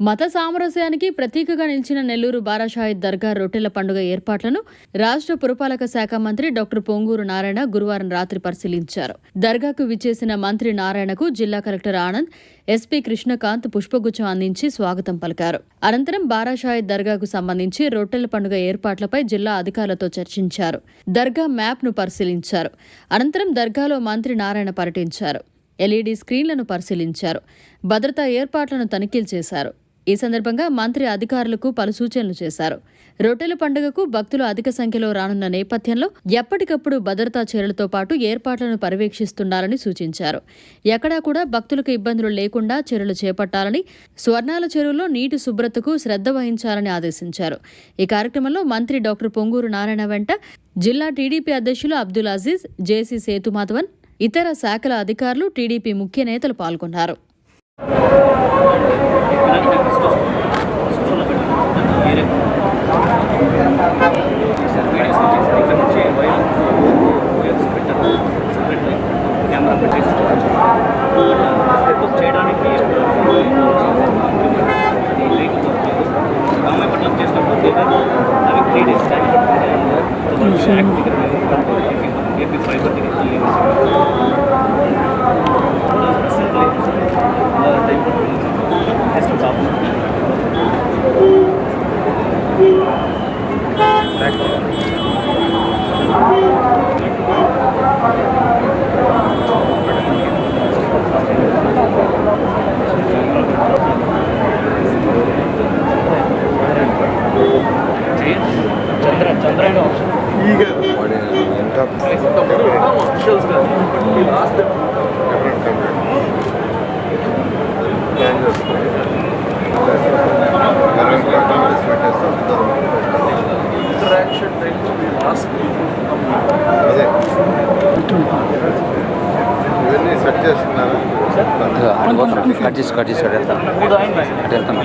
మత సామరస్యానికి ప్రతీకగా నిలిచిన నెల్లూరు బారాషాహిద్ దర్గా రొట్టెల పండుగ ఏర్పాట్లను రాష్ట్ర పురపాలక శాఖ మంత్రి డాక్టర్ పొంగూరు నారాయణ గురువారం రాత్రి పరిశీలించారు. దర్గాకు విచ్చేసిన మంత్రి నారాయణకు జిల్లా కలెక్టర్ ఆనంద్, ఎస్పీ కృష్ణకాంత్ పుష్పగుచ్చం అందించి స్వాగతం పలికారు. అనంతరం బారాషాహిద్ దర్గాకు సంబంధించి రొట్టెల పండుగ ఏర్పాట్లపై జిల్లా అధికారులతో చర్చించారు. దర్గా మ్యాప్ను పరిశీలించారు. అనంతరం దర్గాలో మంత్రి నారాయణ పర్యటించారు. ఎల్ఈడీ స్క్రీన్లను పరిశీలించారు. భద్రతా ఏర్పాట్లను తనిఖీలు చేశారు. ఈ సందర్భంగా మంత్రి అధికారులకు పలు సూచనలు చేశారు. రొట్టెల పండుగకు భక్తులు అధిక సంఖ్యలో రానున్న నేపథ్యంలో ఎప్పటికప్పుడు భద్రతా చర్యలతో పాటు ఏర్పాట్లను పర్యవేక్షిస్తుండాలని సూచించారు. ఎక్కడా కూడా భక్తులకు ఇబ్బందులు లేకుండా చర్యలు చేపట్టాలని, స్వర్ణాల చెరువులో నీటి శుభ్రతకు శ్రద్ధ వహించాలని ఆదేశించారు. ఈ కార్యక్రమంలో మంత్రి డాక్టర్ పొంగూరు నారాయణ వెంట జిల్లా టీడీపీ అధ్యక్షులు అబ్దుల్ అజీజ్, జేసీ సేతుమాధవన్, ఇతర శాఖల అధికారులు, టీడీపీ ముఖ్య నేతలు పాల్గొన్నారు. చేయడానికి రామాయపట్నం చేసినప్పుడు అవి 3 days ఏపీ ఫైబర్ చంద్రాయణ ఇవన్నీ సెట్ చేస్తున్నారు. కట్ చేసి వెళ్తాను.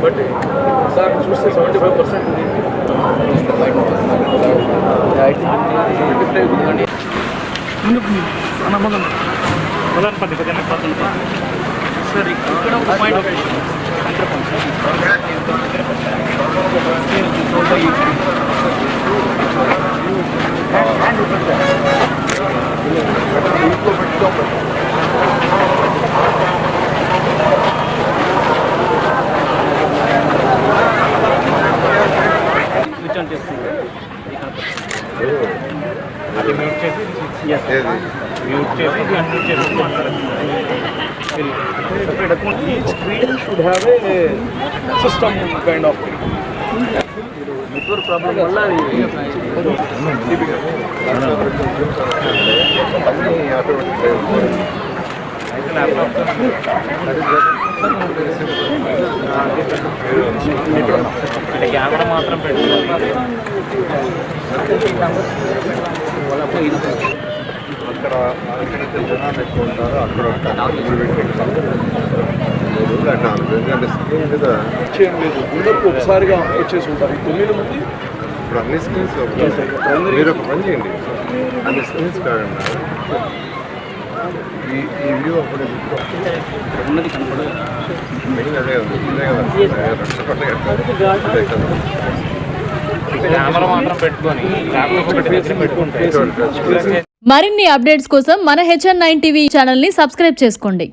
బట్ సార్ చూస్తే 75% సార్ ఇక్కడ ఒక పాయింట్ అది మ్యూట్ చేసి మ్యూట్ చేసి అన్మ్యూట్ చేసి each screen should have a system kind of network problem వల్ల కెమెరా మాత్రం పెట్టుకోవాలి. అక్కడ జనాలు ఎక్కువ ఉంటారు. అక్కడ స్క్రీన్ మీద చేయడం లేదు. ముందరకు ఒకసారిగా వచ్చేసి ఉంటారు 9 మంది. ఇప్పుడు అన్ని స్క్రీన్స్ మీరు ఒక పని చేయండి, అన్ని స్క్రీన్స్ కాకుండా ఈ వ్యూ అప్పుడు ఉన్నది కనపడదు. మెయిన్ అదే కదా. కెమెరా మాత్రం పెట్టుకొని పెట్టుకుంటే మరిన్ని అప్డేట్స్ కోసం మన HN9 టీవీ ఛానల్ ని సబ్స్క్రైబ్ చేసుకోండి.